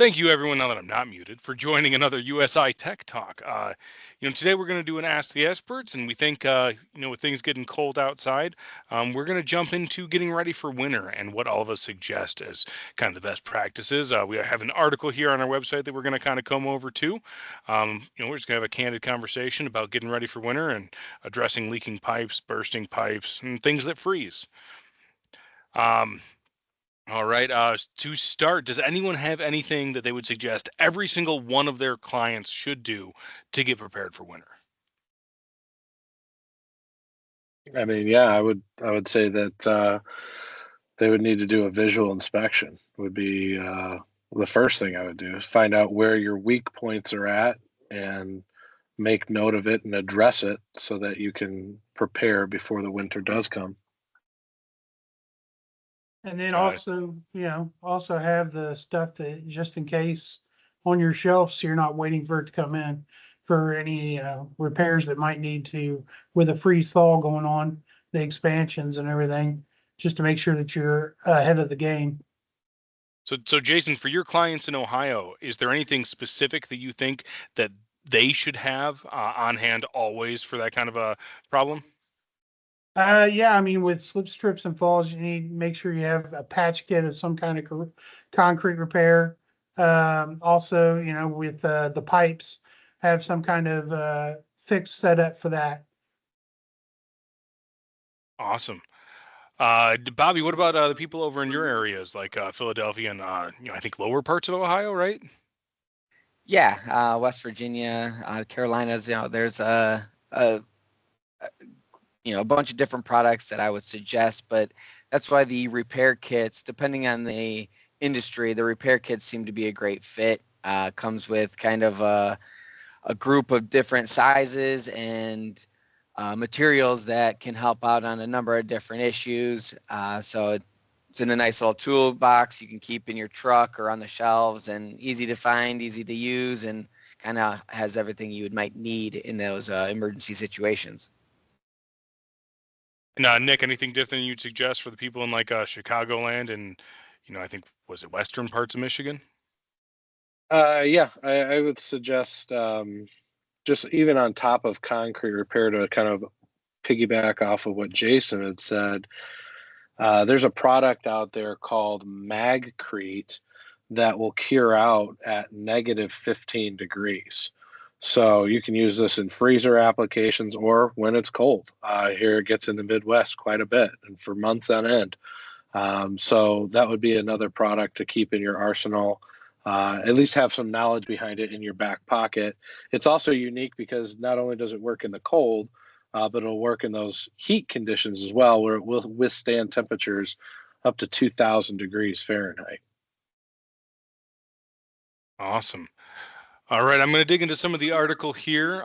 Thank you, everyone, now that I'm not muted, for joining another USI Tech Talk. Today we're going to do an Ask the Experts, and we think, with things getting cold outside, we're going to jump into getting ready for winter and what all of us suggest as kind of the best practices. We have an article here on our website that we're going to kind of come over to. We're just going to have a candid conversation about getting ready for winter and addressing leaking pipes, bursting pipes, and things that freeze. Um, all right. To start, does anyone have anything that they would suggest every single one of their clients should do to get prepared for winter? I mean, yeah, I would say that they would need to do a visual inspection. Would be the first thing I would do is find out where your weak points are at and make note of it and address it so that you can prepare before the winter does come. And then Uh, also have the stuff that just in case on your shelf, so you're not waiting for it to come in for any repairs that might need to with a freeze thaw going on, the expansions and everything, just to make sure that you're ahead of the game. so Jason, for your clients in Ohio, is there anything specific that you think that they should have on hand always for that kind of a problem? Yeah, I mean, with slip strips and falls, you need to make sure you have a patch kit of some kind of concrete repair. Also, with the pipes, have some kind of fixed setup for that. Awesome. Bobby, what about the people over in your areas like Philadelphia and I think lower parts of Ohio, right? Yeah, West Virginia, Carolinas. There's a bunch of different products that I would suggest, but that's why the repair kits, depending on the industry, the repair kits seem to be a great fit. Comes with kind of a group of different sizes and materials that can help out on a number of different issues. So it's in a nice little toolbox you can keep in your truck or on the shelves, and easy to find, easy to use, and kind of has everything you might need in those emergency situations. And Nick, anything different you'd suggest for the people in like Chicagoland and I think was it western parts of Michigan? Yeah, I would suggest just even on top of concrete repair to kind of piggyback off of what Jason had said. There's a product out there called Magcrete that will cure out at negative 15 degrees. So you can use this in freezer applications or when it's cold. Here it gets in the Midwest quite a bit and for months on end. So that would be another product to keep in your arsenal. At least have some knowledge behind it in your back pocket. It's also unique because not only does it work in the cold, but it'll work in those heat conditions as well, where it will withstand temperatures up to 2,000 degrees Fahrenheit. Awesome. All right, I'm going to dig into some of the article here.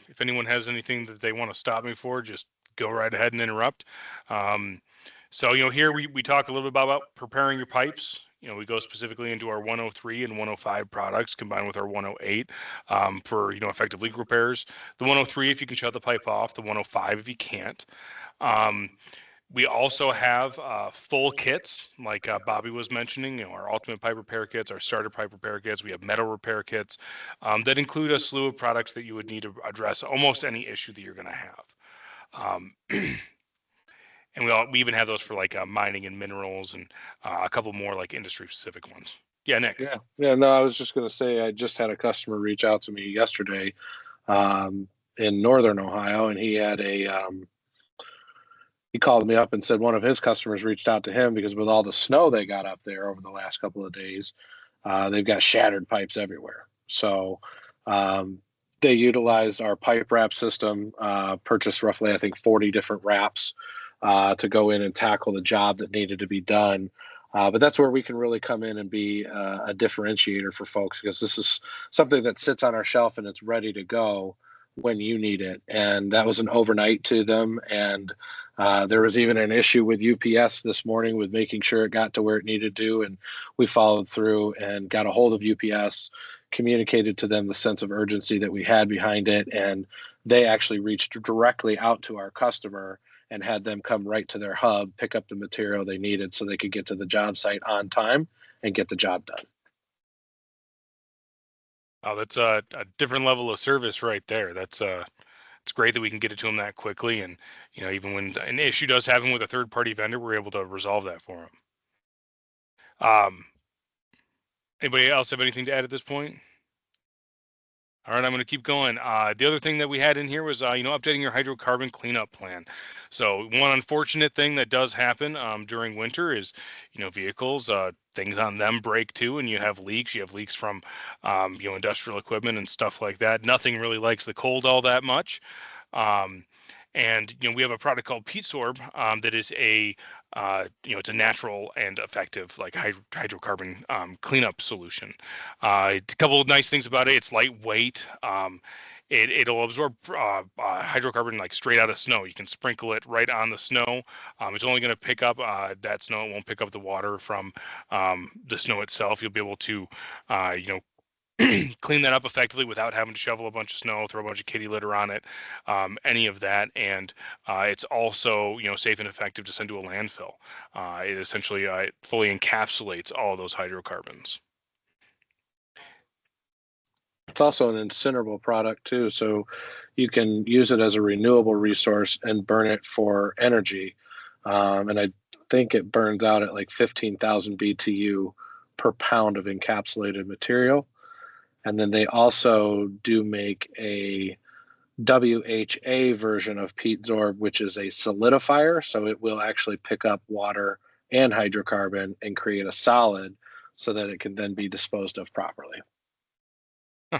If anyone has anything that they want to stop me for, just go right ahead and interrupt. So, here we talk a little bit about preparing your pipes. We go specifically into our 103 and 105 products combined with our 108 for, effective leak repairs. The 103, if you can shut the pipe off, the 105, if you can't. We also have full kits, like Bobby was mentioning, our ultimate pipe repair kits, our starter pipe repair kits. We have metal repair kits that include a slew of products that you would need to address almost any issue that you're going to have. Um, and we even have those for like mining and minerals and a couple more like industry specific ones. Yeah, Nick. Yeah. No, I was just going to say I just had a customer reach out to me yesterday in northern Ohio, and he called me up and said one of his customers reached out to him because with all the snow they got up there over the last couple of days, they've got shattered pipes everywhere. So they utilized our pipe wrap system, purchased roughly, I think, 40 different wraps to go in and tackle the job that needed to be done. But that's where we can really come in and be a differentiator for folks, because this is something that sits on our shelf and it's ready to go when you need it. And that was an overnight to them. And there was even an issue with UPS this morning with making sure it got to where it needed to. And we followed through and got a hold of UPS, communicated to them the sense of urgency that we had behind it. And they actually reached directly out to our customer and had them come right to their hub, pick up the material they needed so they could get to the job site on time and get the job done. Oh, that's a different level of service right there. That's it's great that we can get it to them that quickly, and even when an issue does happen with a third party vendor, we're able to resolve that for them. Anybody else have anything to add at this point? All right, I'm going to keep going. The other thing that we had in here was, updating your hydrocarbon cleanup plan. So one unfortunate thing that does happen during winter is, vehicles, things on them break too, and you have leaks. You have leaks from, industrial equipment and stuff like that. Nothing really likes the cold all that much. Um, and we have a product called Pete Sorb that is it's a natural and effective like hydrocarbon cleanup solution. A couple of nice things about it: it's lightweight. It'll absorb hydrocarbon like straight out of snow. You can sprinkle it right on the snow. It's only going to pick up that snow. It won't pick up the water from the snow itself. You'll be able to, clean that up effectively without having to shovel a bunch of snow, throw a bunch of kitty litter on it, any of that. And it's also, safe and effective to send to a landfill. It essentially fully encapsulates all those hydrocarbons. It's also an incinerable product too, so you can use it as a renewable resource and burn it for energy. And I think it burns out at like 15,000 BTU per pound of encapsulated material. And then they also do make a WHA version of Pete Zorb, which is a solidifier. So it will actually pick up water and hydrocarbon and create a solid so that it can then be disposed of properly. Huh.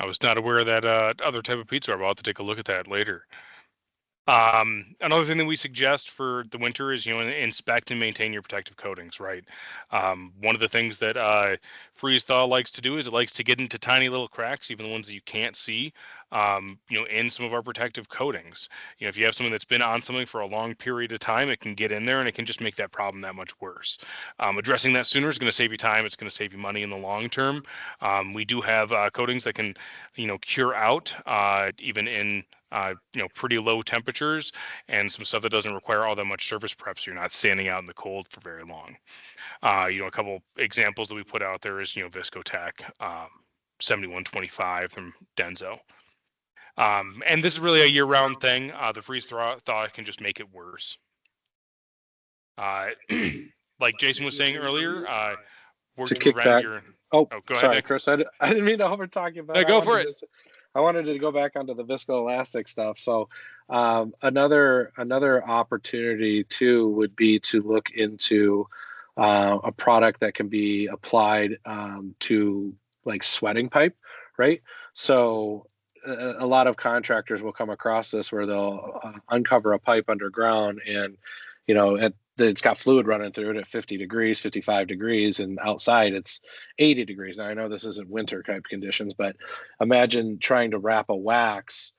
I was not aware of that other type of pizza. I'll have to take a look at that later. Another thing that we suggest for the winter is, inspect and maintain your protective coatings, right? One of the things that freeze thaw likes to do is it likes to get into tiny little cracks, even the ones that you can't see, in some of our protective coatings. If you have something that's been on something for a long period of time, it can get in there and it can just make that problem that much worse. Addressing that sooner is going to save you time. It's going to save you money in the long term. We do have coatings that can, cure out even in pretty low temperatures, and some stuff that doesn't require all that much surface prep, so you're not standing out in the cold for very long. A couple examples that we put out there is, Viscotech 7125 from Denso. And this is really a year-round thing. The freeze thaw can just make it worse. Like Jason was saying earlier, work to prevent back. your. Oh, Go sorry, ahead, Chris. I didn't mean to over talk you, but no, go for it. I wanted to go back onto the viscoelastic stuff. So another opportunity too would be to look into a product that can be applied to like sweating pipe, right? So a lot of contractors will come across this where they'll uncover a pipe underground, and it's got fluid running through it at 50 degrees, 55 degrees, and outside it's 80 degrees. Now, I know this isn't winter type conditions, but imagine trying to wrap a wax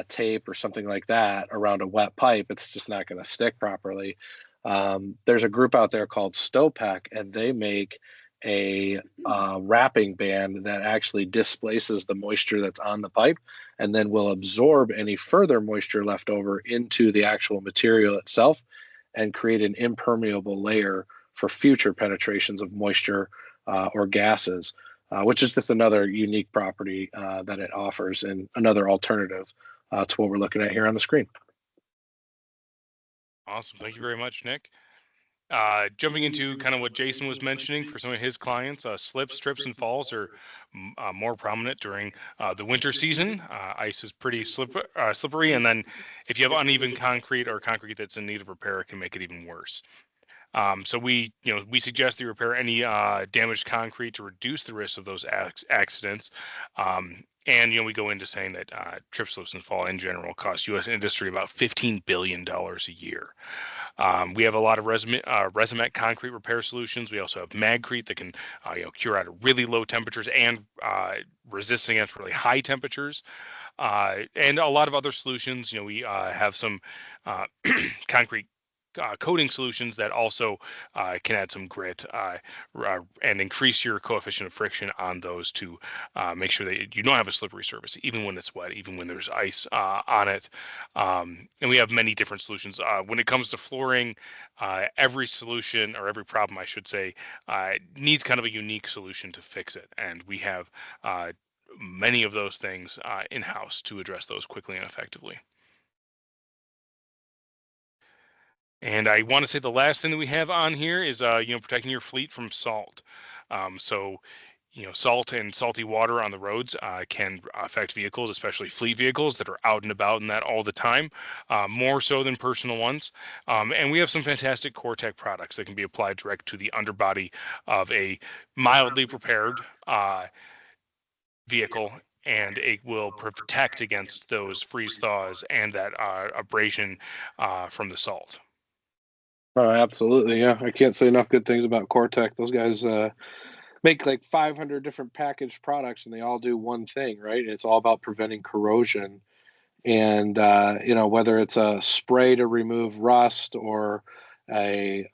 tape or something like that around a wet pipe. It's just not going to stick properly. There's a group out there called Stowpack, and they make a wrapping band that actually displaces the moisture that's on the pipe and then will absorb any further moisture left over into the actual material itself and create an impermeable layer for future penetrations of moisture or gases, which is just another unique property that it offers and another alternative to what we're looking at here on the screen. Awesome. Thank you very much, Nick. Jumping into kind of what Jason was mentioning for some of his clients, slips, trips, and falls are more prominent during the winter season. Ice is pretty slippery, and then if you have uneven concrete or concrete that's in need of repair, it can make it even worse. So we suggest that you repair any damaged concrete to reduce the risk of those accidents. And we go into saying that trip, slips, and fall in general cost U.S. industry about $15 billion a year. We have a lot of Resimet concrete repair solutions. We also have Magcrete that can cure out at really low temperatures and resist against really high temperatures. And a lot of other solutions. We have some concrete coating solutions that also can add some grit and increase your coefficient of friction on those to make sure that you don't have a slippery surface, even when it's wet, even when there's ice on it. And we have many different solutions. When it comes to flooring, every solution, or every problem, I should say, needs kind of a unique solution to fix it. And we have many of those things in-house to address those quickly and effectively. And I want to say the last thing that we have on here is, protecting your fleet from salt. So, salt and salty water on the roads can affect vehicles, especially fleet vehicles that are out and about and that all the time, more so than personal ones. And we have some fantastic Core-Tech products that can be applied direct to the underbody of a mildly prepared vehicle, and it will protect against those freeze thaws and that abrasion from the salt. Oh, absolutely. Yeah. I can't say enough good things about Core-Tech. Those guys make like 500 different packaged products and they all do one thing, right? It's all about preventing corrosion. And, whether it's a spray to remove rust or a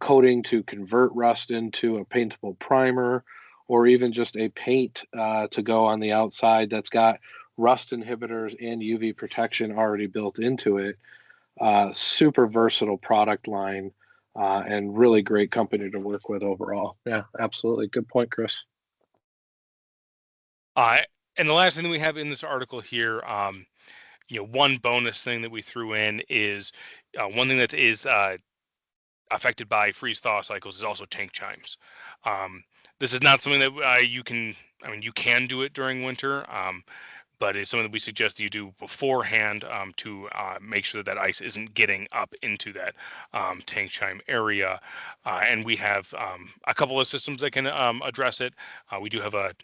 coating to convert rust into a paintable primer, or even just a paint to go on the outside that's got rust inhibitors and UV protection already built into it. Super versatile product line, and really great company to work with overall. Yeah, absolutely. Good point, Chris. Uh, and the last thing that we have in this article here, one bonus thing that we threw in is one thing that is affected by freeze thaw cycles is also tank chimes. This is not something that you can do it during winter, but it's something that we suggest that you do beforehand to make sure that ice isn't getting up into that tank chime area. And we have a couple of systems that can address it. We do have a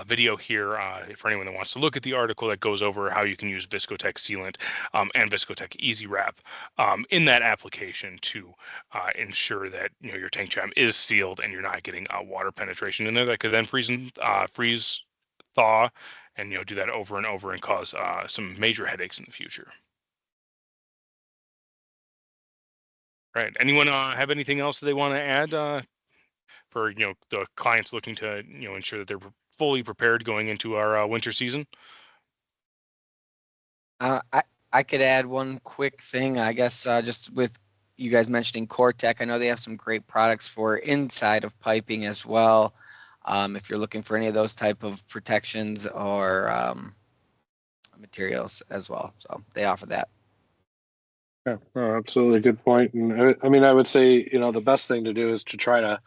video here for anyone that wants to look at the article that goes over how you can use Viscotech sealant and Viscotech Easy Wrap in that application to ensure that your tank chime is sealed and you're not getting water penetration in there that could then freeze thaw, and do that over and over and cause some major headaches in the future. Right. Anyone have anything else that they want to add for the clients looking to ensure that they're fully prepared going into our winter season? I could add one quick thing, I guess, just with you guys mentioning Core-Tech. I know they have some great products for inside of piping as well. If you're looking for any of those type of protections or materials as well, so they offer that. Yeah, no, absolutely good point. And I mean, I would say, the best thing to do is to try to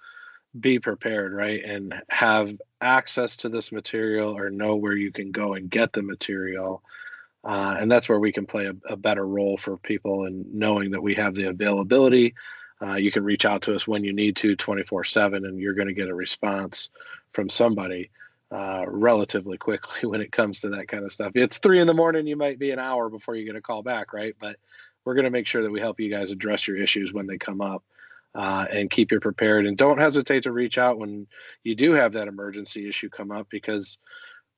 be prepared, right? And have access to this material or know where you can go and get the material. And that's where we can play a better role for people and knowing that we have the availability. You can reach out to us when you need to 24/7, and you're going to get a response from somebody relatively quickly when it comes to that kind of stuff. It's 3 a.m. You might be an hour before you get a call back, right? But we're going to make sure that we help you guys address your issues when they come up. And keep you prepared, and don't hesitate to reach out when you do have that emergency issue come up, because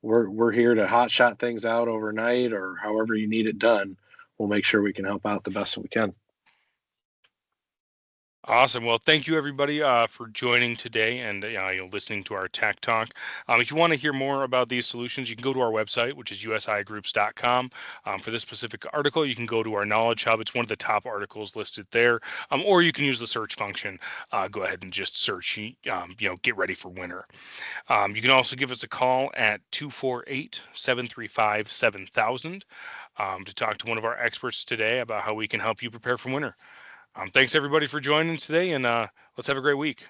we're here to hot shot things out overnight or however you need it done. We'll make sure we can help out the best that we can. Awesome. Well, thank you everybody for joining today and listening to our Tech Talk. If you want to hear more about these solutions, you can go to our website, which is usigroups.com. For this specific article, you can go to our Knowledge Hub. It's one of the top articles listed there. Or you can use the search function. Go ahead and just search, get ready for winter. You can also give us a call at 248-735-7000 to talk to one of our experts today about how we can help you prepare for winter. Thanks everybody for joining today, and let's have a great week.